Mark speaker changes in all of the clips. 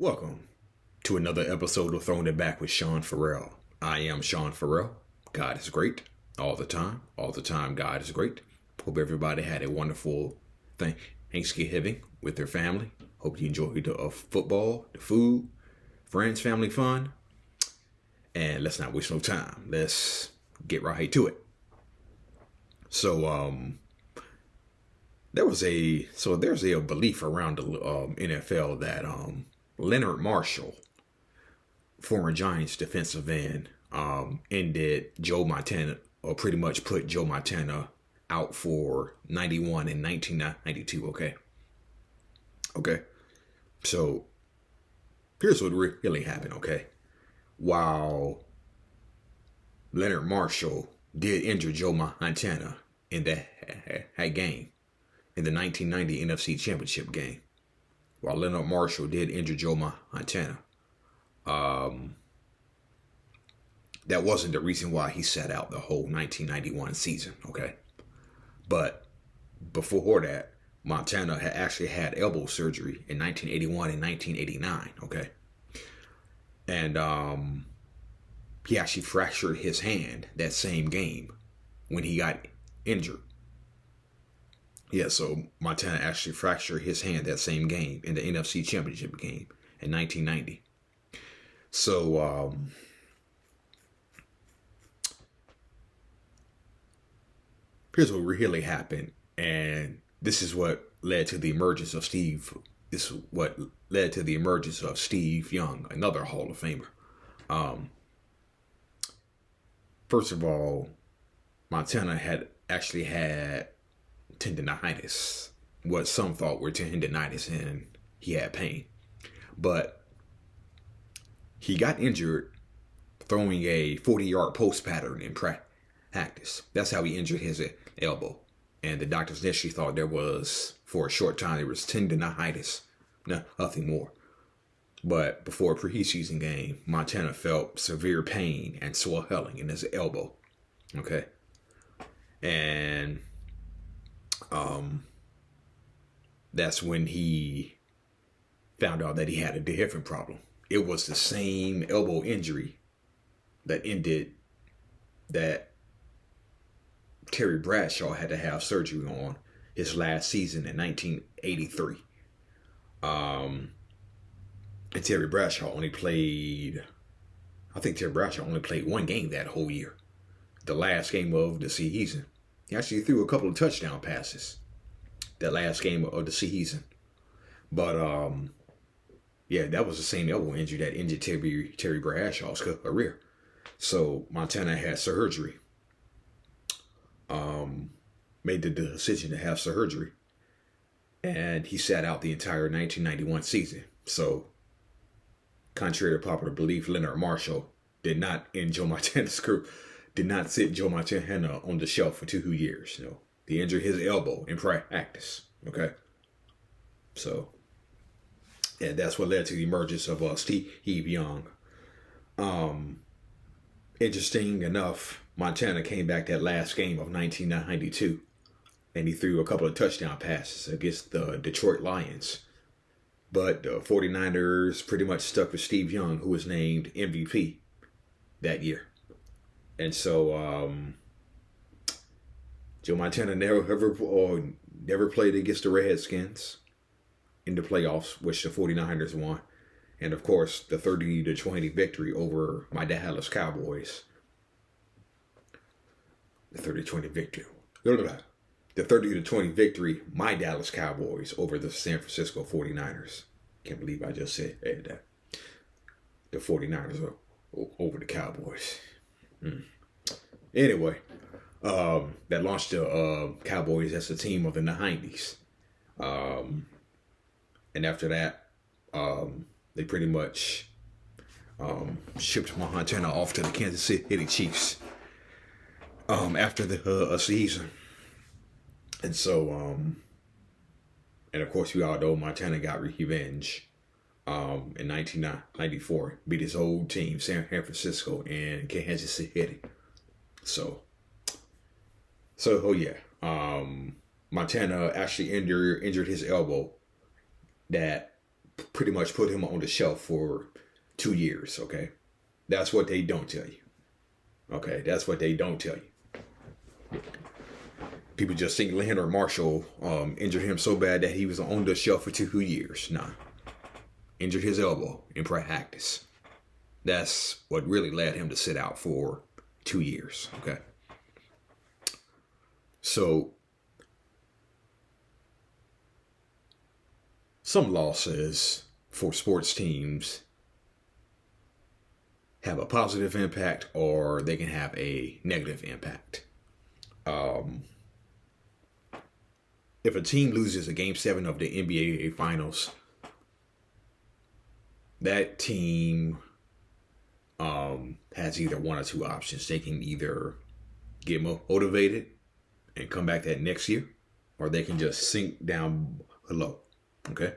Speaker 1: Welcome to another episode of Throwing It Back with Sean Farrell. I am Sean Farrell. God is great all the time. All the time, God is great. Hope everybody had a wonderful Thanksgiving with their family. Hope you enjoyed the football, the food, friends, family fun. And let's not waste no time. Let's get right to it. There's a belief around the NFL that Leonard Marshall, former Giants defensive end, ended Joe Montana, or pretty much put Joe Montana out for 91 and 1992. Okay. So here's what really happened. Okay. While Leonard Marshall did injure Joe Montana in that game, in the 1990 NFC Championship game, while Leonard Marshall did injure Joe Montana, that wasn't the reason why he sat out the whole 1991 season, okay? But before that, Montana had actually had elbow surgery in 1981 and 1989, okay? And he actually fractured his hand that same game when he got injured. Yeah, so Montana actually fractured his hand that same game in the NFC Championship game in 1990. So, here's what really happened, and this is what led to the emergence of Steve. This is what led to the emergence of Steve Young, another Hall of Famer. First of all, Montana had actually had tendonitis, what some thought were tendonitis, and he had pain. But he got injured throwing a 40-yard post pattern in practice. That's how he injured his elbow. And the doctors initially thought for a short time, there was tendonitis, nothing more. But before a preseason game, Montana felt severe pain and swelling in his elbow. Okay. And that's when he found out that he had a different problem. It was the same elbow injury that ended that Terry Bradshaw had to have surgery on his last season in 1983. And Terry Bradshaw only played one game that whole year. The last game of the season. He actually threw a couple of touchdown passes that last game of the season. But, yeah, that was the same elbow injury that injured Terry Bradshaw's career. So Montana had surgery. Made the decision to have surgery. And he sat out the entire 1991 season. So, contrary to popular belief, Leonard Marshall did not end Joe Montana's career. Did not sit Joe Montana on the shelf for 2 years. You know, he injured his elbow in practice. Okay, so and that's what led to the emergence of Steve Young. Interesting enough, Montana came back that last game of 1992, and he threw a couple of touchdown passes against the Detroit Lions. But the 49ers pretty much stuck with Steve Young, who was named MVP that year. And so Joe Montana never played against the Redskins in the playoffs, which the 49ers won. And of course, the 30-20 victory over my Dallas Cowboys. The 30-20 victory. The 30-20 victory, my Dallas Cowboys over the San Francisco 49ers. Can't believe I just said that. The 49ers are over the Cowboys. Anyway, that launched the Cowboys as a team of the 90s. And after that, they pretty much shipped Montana off to the Kansas City Chiefs after the season. And so, and of course, we all know Montana got revenge in 1994, beat his old team, San Francisco, and Kansas City. So yeah, Montana actually injured his elbow that pretty much put him on the shelf for 2 years. Okay, that's what they don't tell you. Okay, that's what they don't tell you. People just think Leonard Marshall injured him so bad that he was on the shelf for 2 years. Nah, injured his elbow in practice. That's what really led him to sit out for 2 years. Okay, so some losses for sports teams have a positive impact or they can have a negative impact. If a team loses a game 7 of the NBA Finals, that team has either one or two options. They can either get motivated and come back that next year, or they can just sink down below. Okay?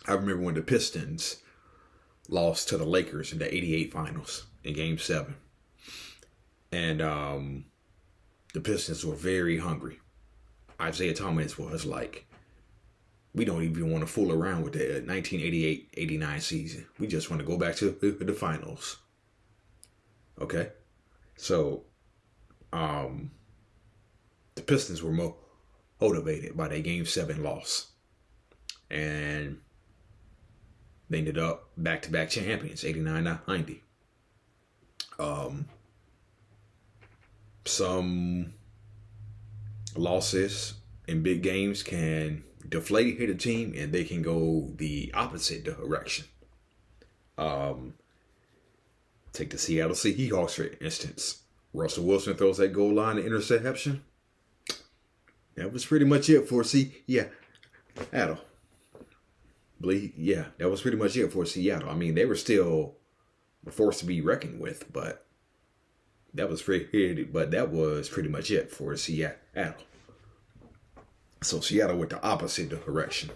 Speaker 1: I remember when the Pistons lost to the Lakers in the 88 Finals in Game 7. And the Pistons were very hungry. Isaiah Thomas was like, we don't even want to fool around with the 1988-89 season. We just want to go back to the finals. Okay? So, the Pistons were motivated by their Game 7 loss. And they ended up back-to-back champions, 89-90. Some losses in big games can deflate a team, and they can go the opposite direction. Take the Seattle Seahawks, for instance. Russell Wilson throws that goal line interception. That was pretty much it for Seattle. That was pretty much it for Seattle. I mean, they were still a force to be reckoned with, but that was pretty much it for Seattle. So Seattle went the opposite direction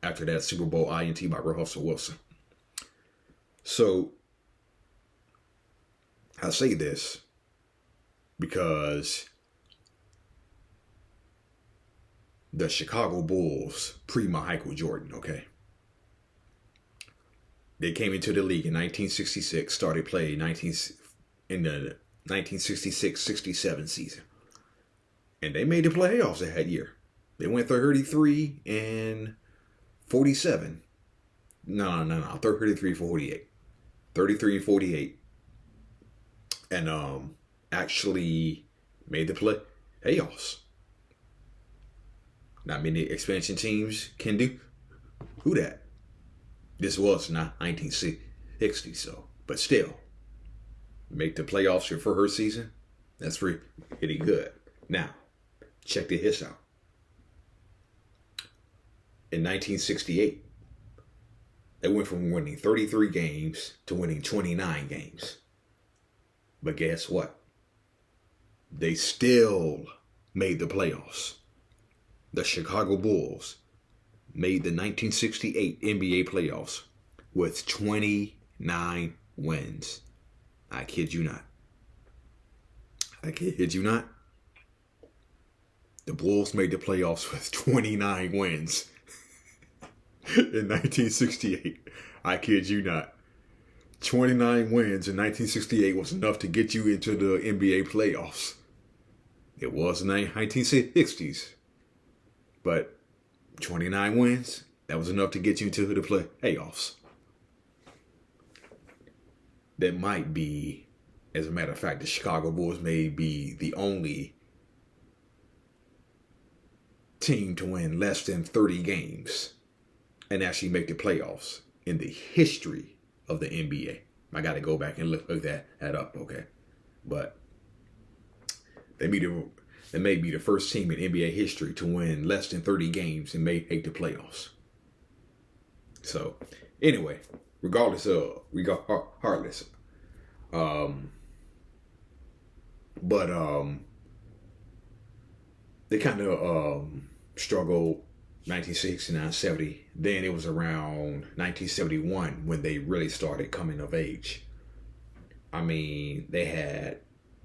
Speaker 1: after that Super Bowl INT by Russell Wilson. So I say this because the Chicago Bulls, pre-Michael Jordan, okay? They came into the league in 1966, started playing in the 1966-67 season. And they made the playoffs that year. They went 33-47. No, 33-48. 33-48. And actually made the playoffs. Not many expansion teams can do that. This was not 1960, so, but still, make the playoffs your first season. That's pretty good. Now, check this out. In 1968, they went from winning 33 games to winning 29 games. But guess what? They still made the playoffs. The Chicago Bulls made the 1968 NBA playoffs with 29 wins. I kid you not. The Bulls made the playoffs with 29 wins in 1968. I kid you not. 29 wins in 1968 was enough to get you into the NBA playoffs. It was in the 1960s. But 29 wins, that was enough to get you into the playoffs. That might be, as a matter of fact, the Chicago Bulls may be the only team to win less than 30 games and actually make the playoffs in the history of the NBA. I got to go back and look that up, okay? But they may be the first team in NBA history to win less than 30 games and make the playoffs. So, anyway, regardless, they kind of struggled 1969-70. Then it was around 1971 when they really started coming of age. I mean, they had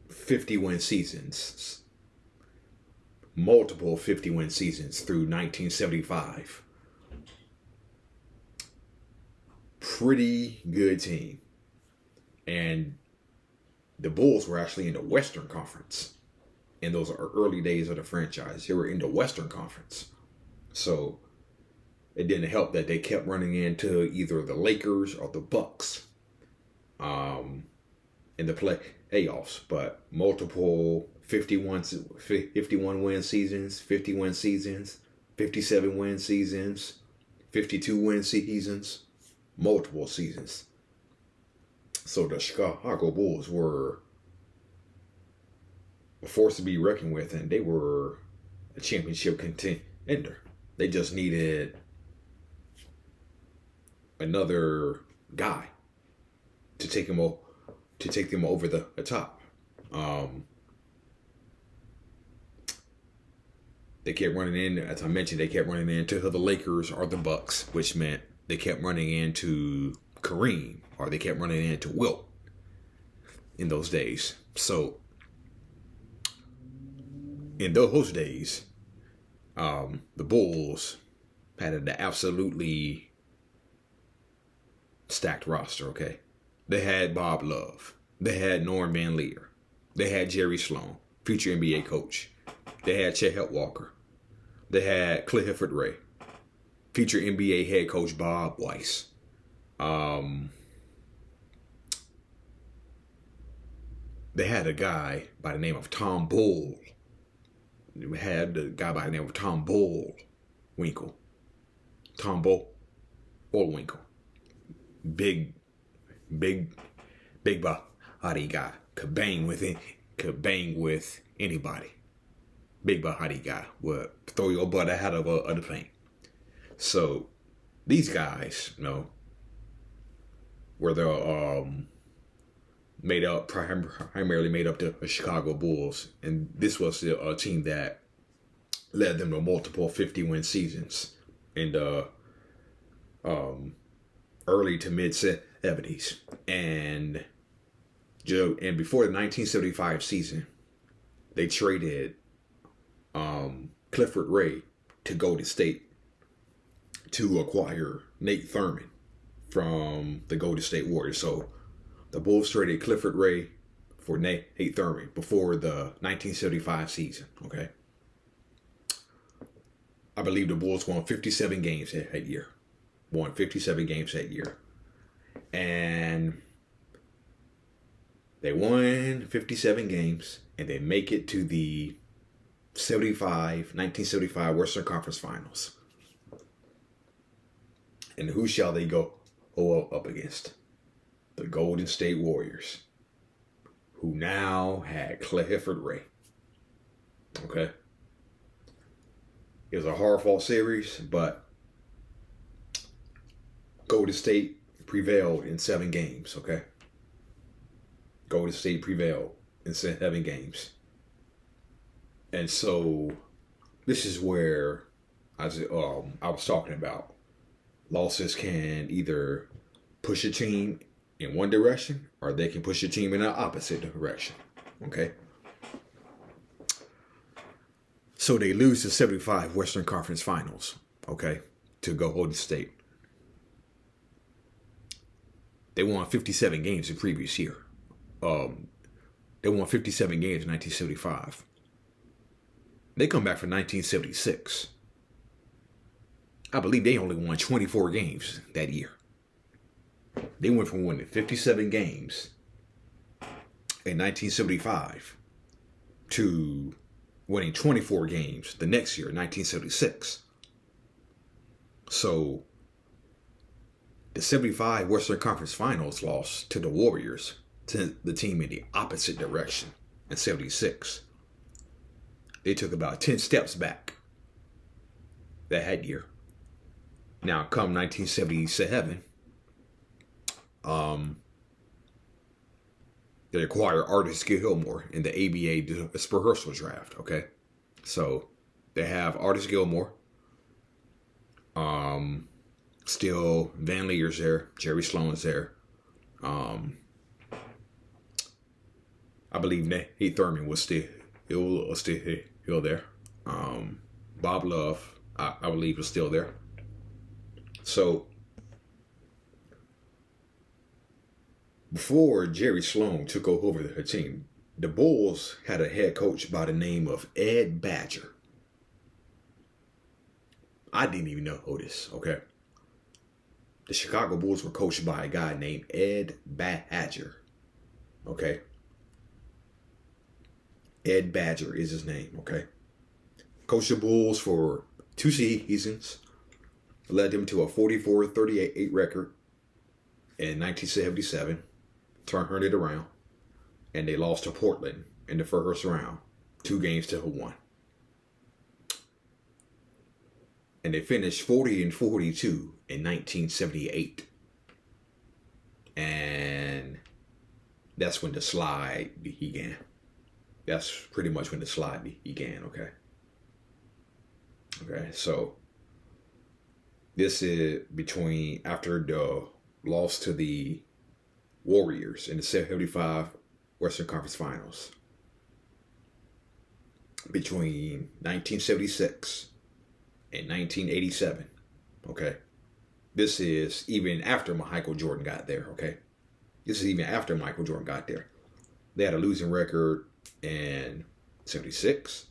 Speaker 1: 50-win seasons. Multiple 50-win seasons through 1975. pretty good team. And the Bulls were actually in the Western Conference in those early days of the franchise. They were in the Western Conference. So it didn't help that they kept running into either the Lakers or the Bucks in the playoffs. But multiple 51 win seasons, 50 win seasons, 57 win seasons, 52 win seasons, multiple seasons. So the Chicago Bulls were a force to be reckoned with, and they were a championship contender. They just needed another guy to take them over the top. They kept running in, as I mentioned, they kept running into the Lakers or the Bucks, which meant they kept running into Kareem, or they kept running into Wilt in those days. So in those days, the Bulls had an absolutely stacked roster, okay? They had Bob Love. They had Norm Van Lier. They had Jerry Sloan, future NBA coach. They had Chet Walker. They had Clifford Ray, future NBA head coach Bob Weiss. They had a guy by the name of Tom Bullwinkle. Tom Bullwinkle. Big body guy. Could bang with anybody. Big body guy would throw your butt out of the plane. So these guys, were the primarily made up the Chicago Bulls, and this was the team that led them to multiple 50-win seasons in the early to mid 70s, and before the 1975 season, they traded Clifford Ray to Golden State to acquire Nate Thurmond from the Golden State Warriors. So the Bulls traded Clifford Ray for Nate Thurmond before the 1975 season, okay? I believe the Bulls won 57 games that year. And they won 57 games, and they make it to the 1975 Western Conference Finals. And who shall they go up against? The Golden State Warriors, who now had Clifford Ray. Okay? It was a hard-fought series, but Golden State prevailed in 7 games, okay? Golden State prevailed in 7 games. And so this is where I was talking about. Losses can either push a team in one direction, or they can push a team in the opposite direction. Okay? So they lose the 75 Western Conference Finals, okay, to go Golden State. They won 57 games the previous year. They won 57 games in 1975. They come back for 1976. I believe they only won 24 games that year. They went from winning 57 games in 1975 to winning 24 games the next year, 1976. So the 75 Western Conference Finals lost to the Warriors, to the team in the opposite direction in 76. They took about 10 steps back that year. Now, come 1977, they acquired Artis Gilmore in the ABA dispersal draft, okay? So they have Artis Gilmore. Still Van Lier's there. Jerry Sloan's there. I believe Nate Thurmond was still there. Bob Love, I believe, was still there. So Before Jerry Sloan took over the team, the Bulls had a head coach by the name of Ed Badger. I didn't even know this, okay? The Chicago Bulls were coached by a guy named Ed Badger, okay? Ed Badger is his name, okay? Coached the Bulls for 2 seasons, led them to a 44-38 record in 1977, turned it around, and they lost to Portland in the first round, 2-1. And they finished 40-42 in 1978. And that's when the slide began. That's pretty much when the slide began, okay? Okay, so this is between after the loss to the Warriors in the 75 Western Conference Finals. Between 1976 and 1987, okay? This is even after Michael Jordan got there, okay? This is even after Michael Jordan got there. They had a losing record in 76,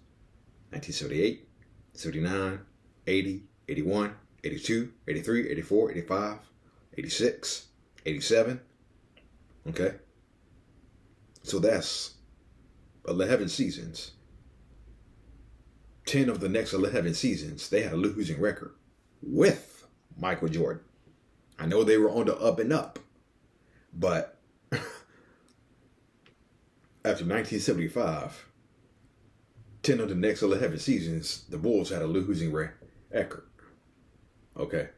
Speaker 1: 1978, 79, 80, 81, 82, 83, 84, 85, 86, 87. Okay? So that's 11 seasons. 10 of the next 11 seasons, they had a losing record with Michael Jordan. I know they were on the up and up, but after 1975, 10 of the next 11 seasons, the Bulls had a losing record. Okay.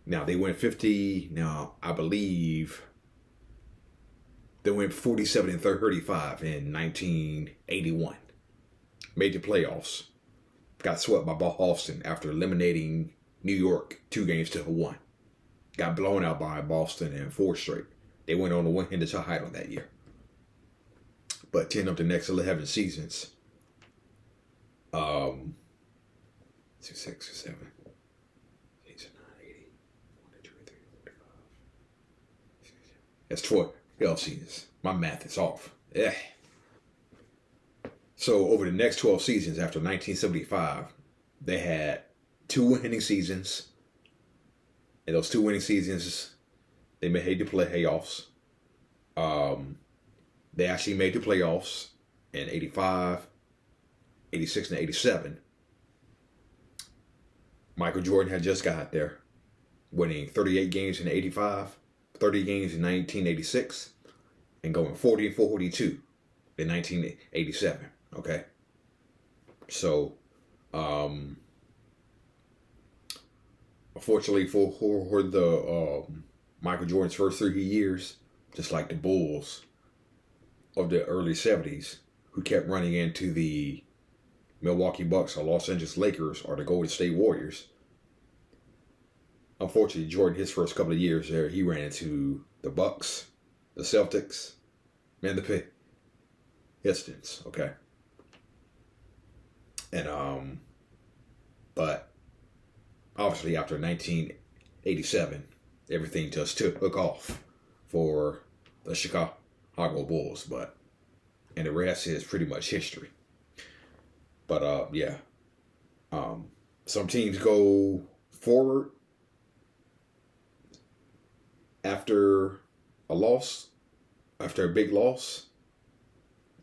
Speaker 1: Now, they went 50. Now, I believe they went 47-35 in 1981. Made the playoffs. Got swept by Boston after eliminating New York 2-1. Got blown out by Boston in 4 straight. They went on to win the title that year. But 10 of the next 11 seasons, 6, 7, 8, 9, 80, 1, 2, 3, 4, 5, 6, 7. That's 12 seasons. My math is off. Yeah. So over the next 12 seasons after 1975, they had 2 winning seasons. In those 2 winning seasons, they made the playoffs. They actually made the playoffs in 85, 86, and 87. Michael Jordan had just got there, winning 38 games in 85, 30 games in 1986, and going 40-42 in 1987. Okay? So, unfortunately for the Michael Jordan's first 3 years, just like the Bulls of the early 70s, who kept running into the Milwaukee Bucks or Los Angeles Lakers or the Golden State Warriors. Unfortunately, Jordan, his first couple of years there, he ran into the Bucks, the Celtics, and the Pistons. Okay. And but obviously after 1987, everything just took off for the Chicago Bulls, and the rest is pretty much history. But yeah, some teams go forward after a loss, after a big loss,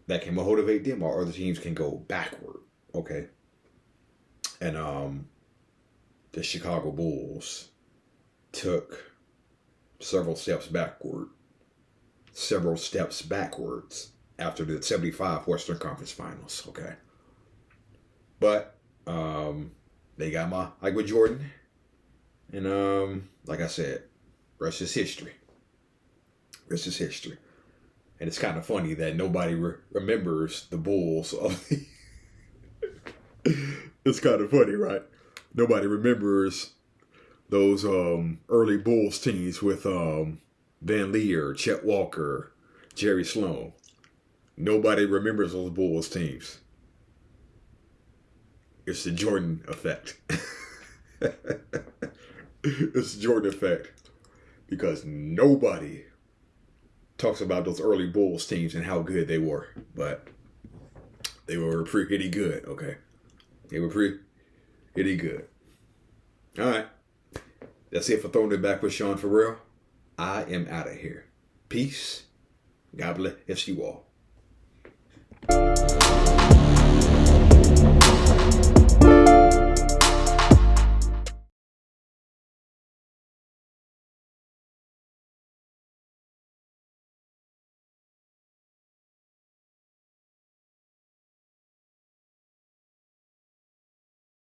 Speaker 1: that can motivate them, or other teams can go backward. Okay, and the Chicago Bulls took several steps backwards after the 75 Western Conference Finals. Okay. But they got Michael Jordan. And like I said, rest is history. Rest is history. And it's kind of funny that nobody remembers the Bulls. It's kind of funny, right? Nobody remembers those early Bulls teams with Van Leer, Chet Walker, Jerry Sloan. Nobody remembers those Bulls teams. It's the Jordan effect. It's the Jordan effect. Because nobody talks about those early Bulls teams and how good they were. But they were pretty good, okay? They were pretty good. All right. That's it for Throwing It Back with Sean Farrell. I am out of here. Peace. God bless you all.